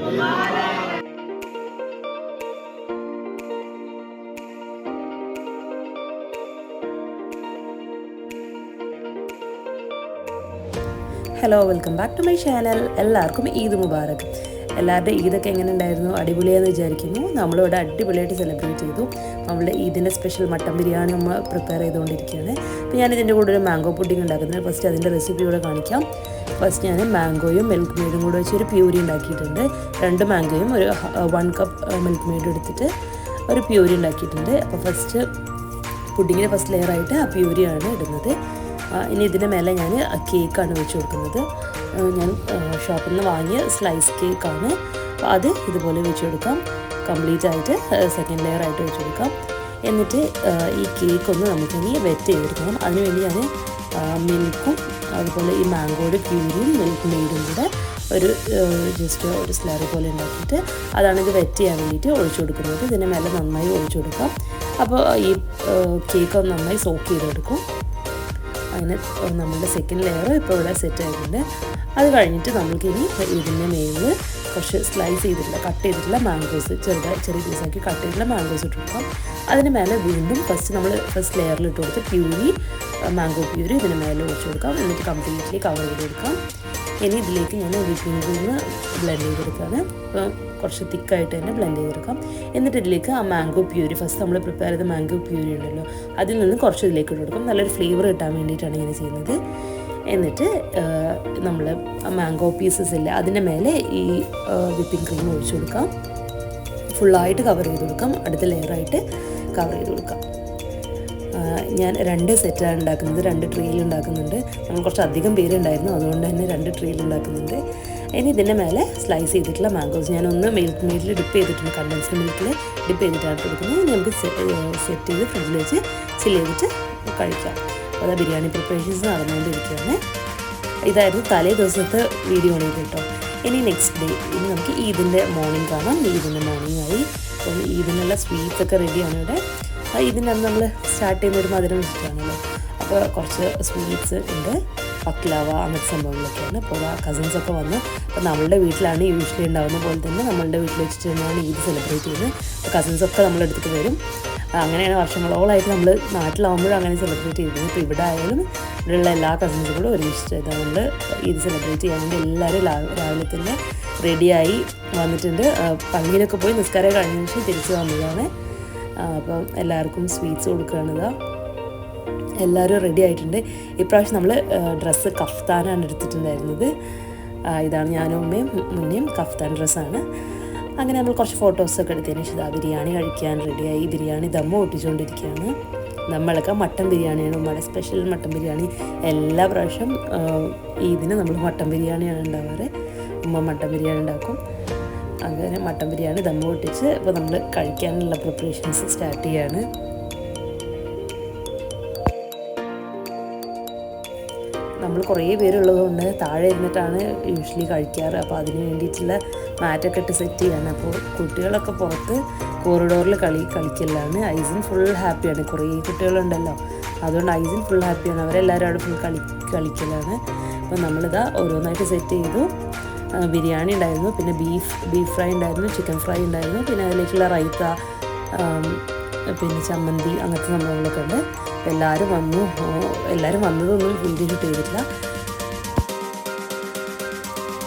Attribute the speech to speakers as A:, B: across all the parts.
A: Hello, welcome back to my channel. എല്ലാവർക്കും ഈദ് മുബാറക്. എല്ലാവരുടെ ഈദൊക്കെ എങ്ങനെ ഉണ്ടായിരുന്നു? അടിപൊളിയാന്ന് വിചാരിക്കുന്നു. നമ്മളിവിടെ അടിപൊളിയായിട്ട് സെലിബ്രേറ്റ് ചെയ്തു. നമ്മളുടെ ഈദിൻ്റെ സ്പെഷ്യൽ മട്ടൻ ബിരിയാണി നമ്മൾ പ്രിപ്പയർ ചെയ്തുകൊണ്ടിരിക്കുകയാണ്. അപ്പോൾ ഞാനിതിൻ്റെ കൂടെ ഒരു മാംഗോ പുഡിംഗ് ഉണ്ടാക്കുന്നത്. ഫസ്റ്റ് അതിൻ്റെ റെസിപ്പി കൂടെ കാണിക്കാം. ഫസ്റ്റ് ഞാൻ മാംഗോയും മിൽക്ക് മെയ്ഡും കൂടെ വെച്ച് ഒരു പ്യൂരി ഉണ്ടാക്കിയിട്ടുണ്ട്. 2 മാംഗോയും ഒരു 1 കപ്പ് മിൽക്ക് മെയ്ഡും എടുത്തിട്ട് ഒരു പ്യൂരി ഉണ്ടാക്കിയിട്ടുണ്ട്. അപ്പോൾ ഫസ്റ്റ് പുഡിങ്ങിന് ഫസ്റ്റ് ലെയറായിട്ട് ആ പ്യൂരിയാണ് ഇടുന്നത്. ഇനി ഇതിൻ്റെ മേലെ ഞാൻ കേക്കാണ് വെച്ച് കൊടുക്കുന്നത്. ഞാൻ ഷോപ്പിൽ നിന്ന് വാങ്ങിയ സ്ലൈസ് കേക്കാണ്. അപ്പോൾ അത് ഇതുപോലെ വെച്ച് കൊടുക്കാം. കംപ്ലീറ്റ് ആയിട്ട് സെക്കൻഡ് ലെയർ ആയിട്ട് വെച്ച് കൊടുക്കാം. എന്നിട്ട് ഈ കേക്കൊന്ന് നമുക്കിനി വെറ്റ് ചെയ്തെടുക്കണം. അതിനുവേണ്ടി ഞാൻ മിൽക്കും അതുപോലെ ഈ മാംഗോയുടെ പ്യൂരിയും മിൽക്ക് മെയ്ഡും കൂടെ ഒരു ജസ്റ്റ് ഒരു സ്ലറി പോലെ ഉണ്ടാക്കിയിട്ട് അതാണ് ഇത് വെറ്റ് ചെയ്യാൻ വേണ്ടിയിട്ട് ഒഴിച്ചു കൊടുക്കുന്നത്. ഇതിൻ്റെ മേലെ നന്നായി ഒഴിച്ചു കൊടുക്കാം. അപ്പോൾ ഈ കേക്ക് ഒന്ന് നന്നായി സോക്ക് ചെയ്തെടുക്കും. അങ്ങനെ നമ്മളുടെ സെക്കൻഡ് ലെയർ ഇപ്പോൾ ഇവിടെ സെറ്റ് ആയിട്ടുണ്ട്. അത് കഴിഞ്ഞിട്ട് നമുക്കിനി ഇതിൻ്റെ മേലിൽ കുറച്ച് സ്ലൈസ് ചെയ്തിട്ടുള്ള കട്ട് ചെയ്തിട്ടുള്ള മാംഗോസ് ചെറിയ പീസാക്കി കട്ട് ചെയ്തിട്ടുള്ള മാംഗോസ് ഇട്ട് കൊടുക്കാം. അതിന് മേലെ വീണ്ടും ഫസ്റ്റ് ലെയറിൽ ഇട്ട് കൊടുത്ത് പ്യൂരി മാംഗോ പ്യൂരി ഇതിന് മേലെ ഒഴിച്ച് കൊടുക്കാം. എന്നിട്ട് കംപ്ലീറ്റ്ലി കവർ ചെയ്ത് കൊടുക്കാം. ഇനി ഇതിലേക്ക് ഞാൻ വിപ്പിംഗ് ക്രീം ബ്ലെൻഡ് ചെയ്തെടുക്കുകയാണ്. അപ്പോൾ കുറച്ച് തിക്കായിട്ട് തന്നെ ബ്ലെൻഡ് ചെയ്തെടുക്കാം. എന്നിട്ട് ഇതിലേക്ക് ആ മാംഗോ പ്യൂരി ഫസ്റ്റ് നമ്മൾ പ്രിപ്പയർ ചെയ്ത മാംഗോ പ്യൂരി ഉണ്ടല്ലോ അതിൽ നിന്ന് കുറച്ച് ഇതിലേക്ക് ഇട്ട് കൊടുക്കും. നല്ലൊരു ഫ്ലേവർ കിട്ടാൻ വേണ്ടിയിട്ടാണ് ഇങ്ങനെ ചെയ്യുന്നത്. എന്നിട്ട് നമ്മൾ മാംഗോ പീസസ് ഇല്ല അതിൻ്റെ മേലെ ഈ വിപ്പിംഗ് ക്രീം ഒഴിച്ചു കൊടുക്കാം. ഫുള്ളായിട്ട് കവർ ചെയ്ത് കൊടുക്കാം. അടുത്ത ലെയറായിട്ട് കവർ ചെയ്ത് കൊടുക്കാം. ഞാൻ 2 സെറ്റാണ് ഉണ്ടാക്കുന്നത്. 2 ട്രീയിൽ ഉണ്ടാക്കുന്നുണ്ട്. നമ്മൾ കുറച്ച് അധികം പേരുണ്ടായിരുന്നു, അതുകൊണ്ട് തന്നെ 2 ട്രീയിൽ ഉണ്ടാക്കുന്നുണ്ട്. ഇനി ഇതിൻ്റെ മേലെ സ്ലൈസ് ചെയ്തിട്ടുള്ള മാംഗോസ് ഞാനൊന്ന് മിൽക്ക് മെയ്ഡിൽ ഡിപ്പ് ചെയ്തിട്ടുണ്ട്. കണ്ടൻസ്ഡ് മിൽക്കിൽ ഡിപ്പ് ചെയ്തിട്ടാണ് കൊടുക്കുന്നത്. ഇനി നമുക്ക് സെറ്റ് ചെയ്ത് ഫ്രിഡ്ജിൽ വെച്ച് ചില്ല് ചെയ്തിട്ട് കഴിക്കാം. അപ്പോൾ ബിരിയാണി പ്രിപ്പറേഷൻസ് നടന്നുകൊണ്ടിരിക്കുകയാണ്. ഇതായിരുന്നു തലേ ദിവസത്തെ വീഡിയോ ആണ് കേട്ടോ. ഇനി നെക്സ്റ്റ് ഡേ ഇനി നമുക്ക് ഈദിൻ്റെ മോർണിംഗ് കാണാം. ഈദിൻ്റെ മോർണിംഗ് ആയി. അപ്പോൾ ഈദിനുള്ള സ്വീറ്റ്സ് ഒക്കെ റെഡിയാണ് ഇവിടെ. ഇതിൻ്റെ അന്ന് നമ്മൾ സ്റ്റാർട്ട് ചെയ്യുന്ന ഒരു മധുരം വെച്ചിട്ടാണല്ലോ. അപ്പോൾ കുറച്ച് സ്വീറ്റ്സ് ഉണ്ട്, പക്ലാവ അങ്ങനത്തെ സംഭവങ്ങളൊക്കെയാണ്. അപ്പോൾ കസിൻസൊക്കെ വന്ന് അപ്പോൾ നമ്മളുടെ വീട്ടിലാണ് യൂഷ്വലി ഉണ്ടാകുന്ന പോലെ തന്നെ നമ്മളുടെ വീട്ടിൽ വെച്ചിട്ട് തന്നെയാണ് ഈദ് സെലിബ്രേറ്റ് ചെയ്യുന്നത്. അപ്പോൾ കസിൻസൊക്കെ നമ്മുടെ അടുത്തേക്ക് വരും. അങ്ങനെയാണ് വർഷങ്ങളോളായിട്ട് നമ്മൾ നാട്ടിലാവുമ്പോഴും അങ്ങനെ സെലിബ്രേറ്റ് ചെയ്യുന്നത്. ഇപ്പോൾ ഇവിടെ ആയാലും ഇവിടെയുള്ള എല്ലാ കസിൻസും കൂടെ ഒരുമിച്ചിട്ട് നമ്മൾ ഈദ് സെലിബ്രേറ്റ് ചെയ്യാൻ വേണ്ടി എല്ലാവരും രാവിലെ തന്നെ റെഡിയായി വന്നിട്ടുണ്ട്. പള്ളിയിലൊക്കെ പോയി നിസ്കാരം കഴിഞ്ഞ ശേഷം തിരിച്ച് വന്നതാണ്. അപ്പം എല്ലാവർക്കും സ്വീറ്റ്സ് കൊടുക്കുകയാണിതാ. എല്ലാവരും റെഡി ആയിട്ടുണ്ട്. ഇപ്രാവശ്യം നമ്മൾ ഡ്രസ്സ് കഫ്താനാണ് എടുത്തിട്ടുണ്ടായിരുന്നത്. ഇതാണ് ഞാനും അമ്മയും മുന്നേയും കഫ്താൻ ഡ്രസ്സാണ്. അങ്ങനെ നമ്മൾ കുറച്ച് ഫോട്ടോസൊക്കെ എടുത്തതിന് ശേഷം ബിരിയാണി കഴിക്കാൻ റെഡിയായി. ബിരിയാണി ദമ്മ് പൊട്ടിച്ചുകൊണ്ടിരിക്കുകയാണ്. നമ്മളൊക്കെ മട്ടൻ ബിരിയാണിയാണ്, ഉമ്മയുടെ സ്പെഷ്യൽ മട്ടൻ ബിരിയാണി. എല്ലാ പ്രാവശ്യം ഇതിന് നമ്മൾ മട്ടൻ ബിരിയാണിയാണ് ഉണ്ടാവാറ്. ഉമ്മ മട്ടൻ ബിരിയാണി ഉണ്ടാക്കും. അങ്ങനെ മട്ടൻ ബിരിയാണി ദമ്മ് പൊട്ടിച്ച് ഇപ്പോൾ നമ്മൾ കഴിക്കാനുള്ള പ്രിപ്പറേഷൻസ് സ്റ്റാർട്ട് ചെയ്യാണ്. നമ്മൾ കുറേ പേരുള്ളതുകൊണ്ട് താഴെ ഇരുന്നിട്ടാണ് യൂഷ്വലി കഴിക്കാറ്. അപ്പോൾ അതിന് വേണ്ടിയിട്ടുള്ള മാറ്റൊക്കെ ഇട്ട് സെറ്റ് ചെയ്യാണ്. അപ്പോൾ കുട്ടികളൊക്കെ പുറത്ത് കോറിഡോറിൽ കളിക്കലാണ്. ഐസിൻ ഫുൾ ഹാപ്പിയാണ്. കുറേ കുട്ടികളുണ്ടല്ലോ, അതുകൊണ്ട് ഐസിൻ ഫുൾ ഹാപ്പിയാണ്. അവരെല്ലാവരും അവിടെ ഫുൾ കളിക്കലാണ്. അപ്പോൾ നമ്മളിതാ ഓരോന്നായിട്ട് സെറ്റ് ചെയ്തു. ബിരിയാണി ഉണ്ടായിരുന്നു, പിന്നെ ബീഫ് ഫ്രൈ ഉണ്ടായിരുന്നു, ചിക്കൻ ഫ്രൈ ഉണ്ടായിരുന്നു, പിന്നെ അതിലേക്കുള്ള റൈത്ത, പിന്നെ ചമ്മന്തി അങ്ങനത്തെ സംഭവങ്ങളൊക്കെ ഉണ്ട്. എല്ലാവരും വന്നതൊന്നും വീഡിയോ ഷൂട്ട് ചെയ്തിട്ടില്ല.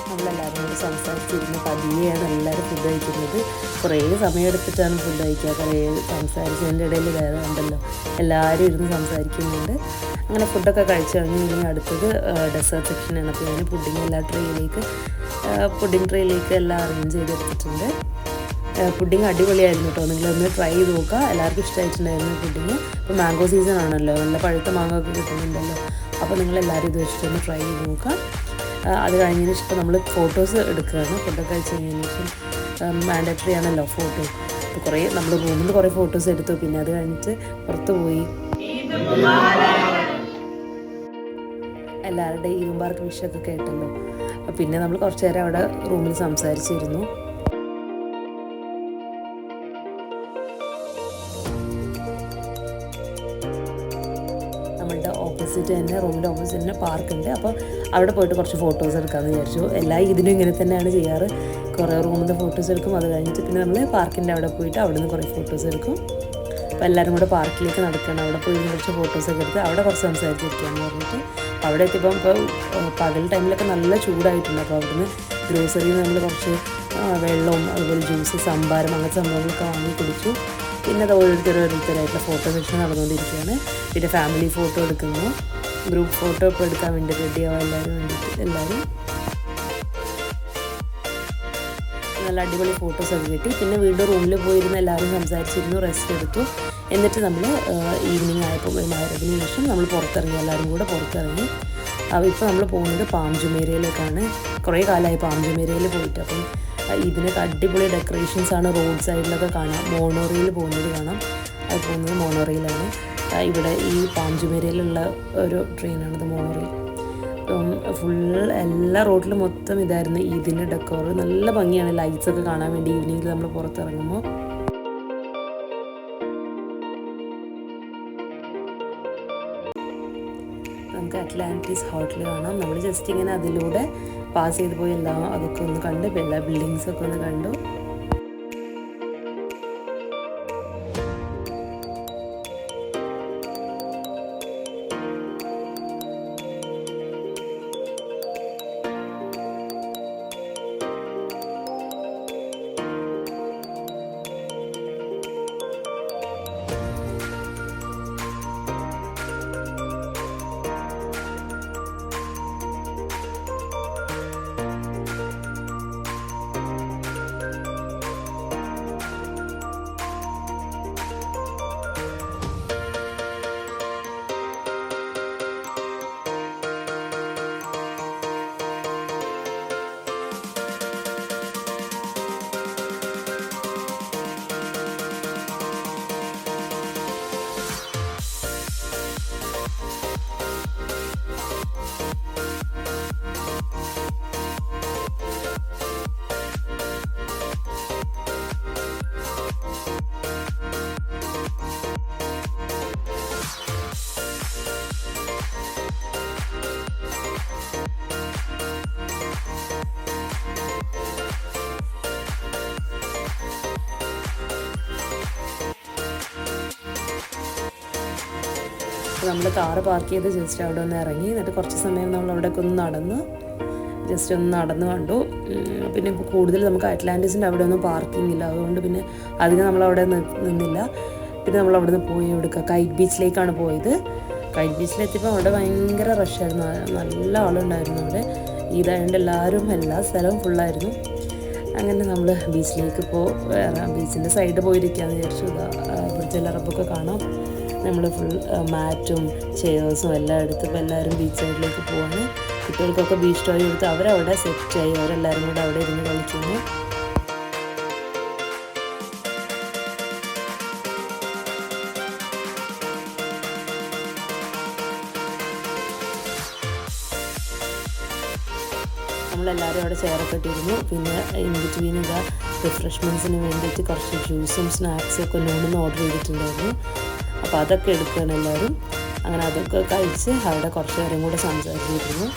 A: നമ്മളെല്ലാവരും കൂടി സംസാരിച്ചിരുന്ന് പതിയെയാണ് എല്ലാവരും ഫുഡ് കഴിക്കുന്നത്. കുറേ സമയം എടുത്തിട്ടാണ് ഫുഡ് കഴിക്കുക. കുറേ സംസാരിച്ചതിൻ്റെ ഇടയിൽ വേറെ ഉണ്ടല്ലോ, എല്ലാവരും ഇരുന്ന് സംസാരിക്കുന്നുണ്ട്. അങ്ങനെ ഫുഡൊക്കെ കഴിച്ച് കഴിഞ്ഞ് അടുത്തത് ഡെസേർട്ട് സെക്ഷനാണ്. അപ്പോൾ ഞാൻ പുഡിംഗ് ട്രേയിലേക്ക് എല്ലാം അറേഞ്ച് ചെയ്തെടുത്തിട്ടുണ്ട്. പുഡിംഗ് അടിപൊളിയായിരുന്നു കേട്ടോ. നിങ്ങളൊന്ന് ട്രൈ ചെയ്ത് നോക്കുക. എല്ലാവർക്കും ഇഷ്ടമായിട്ടുണ്ടായിരുന്നു പുഡിംഗ്. ഇപ്പോൾ മാംഗോ സീസൺ ആണല്ലോ, നല്ല പഴുത്ത മാങ്ങ ഒക്കെ കിട്ടുന്നുണ്ടല്ലോ. അപ്പോൾ നിങ്ങളെല്ലാവരും ഇത് വെച്ചിട്ടൊന്ന് ട്രൈ ചെയ്ത് നോക്കുക. അത് കഴിഞ്ഞതിന് ശേഷം നമ്മൾ ഫോട്ടോസ് എടുക്കുകയാണ്. ഫുഡൊക്കെ കഴിച്ച് കഴിഞ്ഞതിന് ശേഷം മാൻഡേറ്ററി ആണല്ലോ ഫോട്ടോ. അപ്പോൾ കുറേ നമ്മൾ റൂമിൽ നിന്ന് കുറേ ഫോട്ടോസ് എടുത്തു. പിന്നെ അത് കഴിഞ്ഞിട്ട് പുറത്ത് പോയി എല്ലാവരുടെ ഈദ് മുബാറക് വിഷൊക്കെ കേട്ടല്ലോ. പിന്നെ നമ്മൾ കുറച്ച് നേരം അവിടെ റൂമിൽ സംസാരിച്ചിരുന്നു. നമ്മളുടെ ഓപ്പോസിറ്റ് തന്നെ, റൂമിൻ്റെ ഓപ്പോസിറ്റ് തന്നെ പാർക്കുണ്ട്. അപ്പോൾ അവിടെ പോയിട്ട് കുറച്ച് ഫോട്ടോസ് എടുക്കാമെന്ന് വിചാരിച്ചു. എല്ലാ ഇതിനും ഇങ്ങനെ തന്നെയാണ് ചെയ്യാറ്. കുറേ റൂമിൻ്റെ ഫോട്ടോസ് എടുക്കും, അത് കഴിഞ്ഞിട്ട് പിന്നെ നമ്മൾ പാർക്കിൻ്റെ അവിടെ പോയിട്ട് അവിടെ നിന്ന് കുറേ ഫോട്ടോസ് എടുക്കും. അപ്പോൾ എല്ലാവരും കൂടെ പാർക്കിലേക്ക് നടക്കണം. അവിടെ പോയി കുറച്ച് ഫോട്ടോസൊക്കെ എടുത്ത് അവിടെ കുറച്ച് സംസാരിച്ചിരിക്കാമെന്ന് പറഞ്ഞിട്ട് അവിടെ എത്തിയപ്പം ഇപ്പോൾ പകൽ ടൈമിലൊക്കെ നല്ല ചൂടായിട്ടുണ്ട്. അപ്പോൾ അവിടുന്ന് ഗ്രോസറിയിൽ നമ്മൾ കുറച്ച് വെള്ളവും അതുപോലെ ജ്യൂസ്, സംഭാരം അങ്ങനത്തെ സംഭവങ്ങളൊക്കെ വാങ്ങി കുടിച്ചു. പിന്നെ അത് ഓരോരുത്തരായിട്ടുള്ള ഫോട്ടോ സെക്ഷൻ നടന്നുകൊണ്ടിരിക്കുകയാണ്. പിന്നെ ഫാമിലി ഫോട്ടോ എടുക്കുന്നു, ഗ്രൂപ്പ് ഫോട്ടോ ഇപ്പോൾ എടുക്കാൻ വേണ്ടി റെഡിയാവും എല്ലാവരും നല്ല അടിപൊളി ഫോട്ടോസൊക്കെ കിട്ടി. പിന്നെ വീണ്ടും റൂമിൽ പോയിരുന്ന് എല്ലാവരും സംസാരിച്ചിരുന്നു, റെസ്റ്റ് എടുത്തു. എന്നിട്ട് നമ്മൾ ഈവനിങ് ആയപ്പോൾ മഗ്‌രിബിന് ശേഷം നമ്മൾ പുറത്തിറങ്ങി, എല്ലാവരും കൂടെ പുറത്തിറങ്ങി. ഇപ്പോൾ നമ്മൾ പോകുന്നത് പാം ജുമേരയിലേക്കാണ്. കുറേ കാലമായി പാം ജുമേരയിൽ പോയിട്ട്. അപ്പം ഇതിനൊക്കെ അടിപൊളി ഡെക്കറേഷൻസാണ് റോഡ് സൈഡിലൊക്കെ കാണാം. മോണോറയിൽ പോകുന്നത് കാണാം. അത് പോകുന്നത് മോണോറയിലാണ്. ഇവിടെ ഈ പാം ജുമേരയിലുള്ള ഒരു ട്രെയിനാണിത്, മോണോറയിൽ. ഫുൾ എല്ലാ റോഡിലും മൊത്തം ഇതായിരുന്നു ഇതിൻ്റെ ഡെക്കോർ. നല്ല ഭംഗിയാണ് ലൈറ്റ്സൊക്കെ കാണാൻ വേണ്ടി ഈവനിങ്ങിൽ നമ്മൾ പുറത്തിറങ്ങുമ്പോൾ. നമുക്ക് അറ്റ്ലാന്റിസ് ഹോട്ടൽ കാണാം. നമ്മൾ ജസ്റ്റ് ഇങ്ങനെ അതിലൂടെ പാസ് ചെയ്ത് പോയി എല്ലാം അതൊക്കെ ഒന്ന് കണ്ട്, എല്ലാ ബിൽഡിങ്സൊക്കെ ഒന്ന് കണ്ടു. നമ്മൾ കാറ് പാർക്ക് ചെയ്ത് ജസ്റ്റ് അവിടെ ഒന്ന് ഇറങ്ങി. എന്നിട്ട് കുറച്ച് സമയം നമ്മൾ അവിടെയൊക്കെ ഒന്ന് നടന്ന് ജസ്റ്റ് ഒന്ന് നടന്ന് കണ്ടു. പിന്നെ ഇപ്പോൾ കൂടുതൽ നമുക്ക് അറ്റ്ലാന്റിസിൻ്റെ അവിടെ ഒന്നും പാർക്കിംഗ് ഇല്ല, അതുകൊണ്ട് പിന്നെ അതിന് നമ്മളവിടെ നിന്നില്ല. പിന്നെ നമ്മൾ അവിടെ നിന്ന് പോയി എടുക്കുക കൈറ്റ് ബീച്ചിലേക്കാണ് പോയത്. കൈറ്റ് ബീച്ചിലെത്തിയപ്പോൾ അവിടെ ഭയങ്കര റഷായിരുന്നു, നല്ല ആളുണ്ടായിരുന്നു അവിടെ. ഇതായതുകൊണ്ട് എല്ലാ സ്ഥലവും ഫുള്ളായിരുന്നു. അങ്ങനെ നമ്മൾ ബീച്ചിലേക്ക് ബീച്ചിൻ്റെ സൈഡ് പോയിരിക്കാമെന്ന് വിചാരിച്ചു. ബ്രിഡ്ജ് അറബൊക്കെ കാണാം. നമ്മൾ ഫുൾ മാറ്റും ചെയേഴ്സും എല്ലാം എടുത്തപ്പോൾ എല്ലാവരും ബീച്ച് സൈഡിലേക്ക് പോവാണ്. കുട്ടികൾക്കൊക്കെ ബീച്ച് ടോയ് കൊടുത്ത് അവരവിടെ സെറ്റായി, അവരെല്ലാവരും കൂടെ അവിടെ ഇരുന്ന് കളിക്കുന്നു. നമ്മളെല്ലാവരും അവിടെ ചെയറൊക്കെ ഇട്ടിരുന്നു. പിന്നെ ഇൻ ബിറ്റ്വീൻ റിഫ്രഷ്മെൻറ്റ്സിന് വേണ്ടിയിട്ട് കുറച്ച് ജ്യൂസും സ്നാക്സും ഒക്കെ നോണിന്ന് ഓർഡർ ചെയ്തിട്ടുണ്ടായിരുന്നു. അപ്പോൾ അതൊക്കെ എടുക്കുകയാണ് എല്ലാവരും. അങ്ങനെ അതൊക്കെ കഴിച്ച് അവിടെ കുറച്ച് നേരം കൂടെ സംസാരിച്ചിരുന്നു.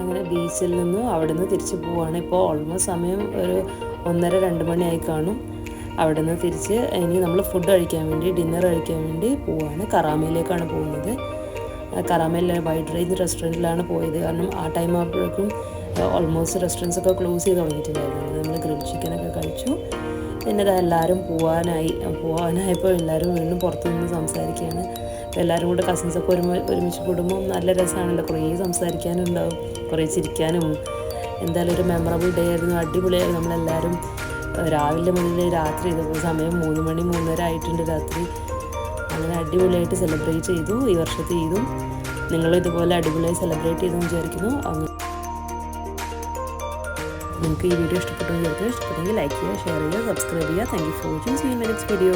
A: അങ്ങനെ ബീച്ചിൽ നിന്ന് അവിടെ നിന്ന് തിരിച്ച് പോവുകയാണ്. ഇപ്പോൾ ഓൾമോസ്റ്റ് സമയം ഒരു 1:30-2 മണിയായി കാണും. അവിടെ നിന്ന് തിരിച്ച് ഇനി നമ്മൾ ഫുഡ് കഴിക്കാൻ വേണ്ടി, ഡിന്നർ കഴിക്കാൻ വേണ്ടി പോവുകയാണ്. കറാമയിലേക്കാണ് പോകുന്നത്. കറാമയിൽ വൈഡ് റേഞ്ച് റെസ്റ്റോറൻറ്റിലാണ് പോയത്. കാരണം ആ ടൈം ആകുമ്പോഴേക്കും ഓൾമോസ്റ്റ് റെസ്റ്റോറൻറ്റ്സൊക്കെ ക്ലോസ് ചെയ്ത് തുടങ്ങിയിട്ടുണ്ടായിരുന്നു. നമ്മൾ ഗ്രിൽ ചിക്കനൊക്കെ കഴിച്ചു. പിന്നെ എല്ലാവരും പോകാനായപ്പോൾ എല്ലാവരും വീണ്ടും പുറത്തു നിന്ന് സംസാരിക്കുകയാണ്. എല്ലാവരും കൂടെ കസിൻസൊക്കെ ഒരുമിച്ച് കൂടുമ്പോൾ നല്ല രസമാണല്ലോ. കുറേ സംസാരിക്കാനും ഉണ്ടാവും, കുറേ ചിരിക്കാനും. എന്തായാലും ഒരു മെമ്മറബിൾ ഡേ ആയിരുന്നു, അടിപൊളിയായിരുന്നു. നമ്മളെല്ലാവരും രാവിലെ മുതൽ രാത്രി ഇതുപോലെ സമയം 3 മണി 3:30 ആയിട്ടുണ്ട് രാത്രി. അങ്ങനെ അടിപൊളിയായിട്ട് സെലിബ്രേറ്റ് ചെയ്തു ഈ വർഷത്തെ ഈദും. നിങ്ങളും ഇതുപോലെ അടിപൊളിയായി സെലിബ്രേറ്റ് ചെയ്തെന്ന് വിചാരിക്കുന്നു. നിങ്ങൾക്ക് ഈ വീഡിയോ ഇഷ്ടപ്പെട്ടെങ്കിൽ ലൈക്ക് ചെയ്യുക, ഷെയർ ചെയ്യുക, സബ്സ്ക്രൈബ് ചെയ്യുക. Thank you for watching. See you in my next video.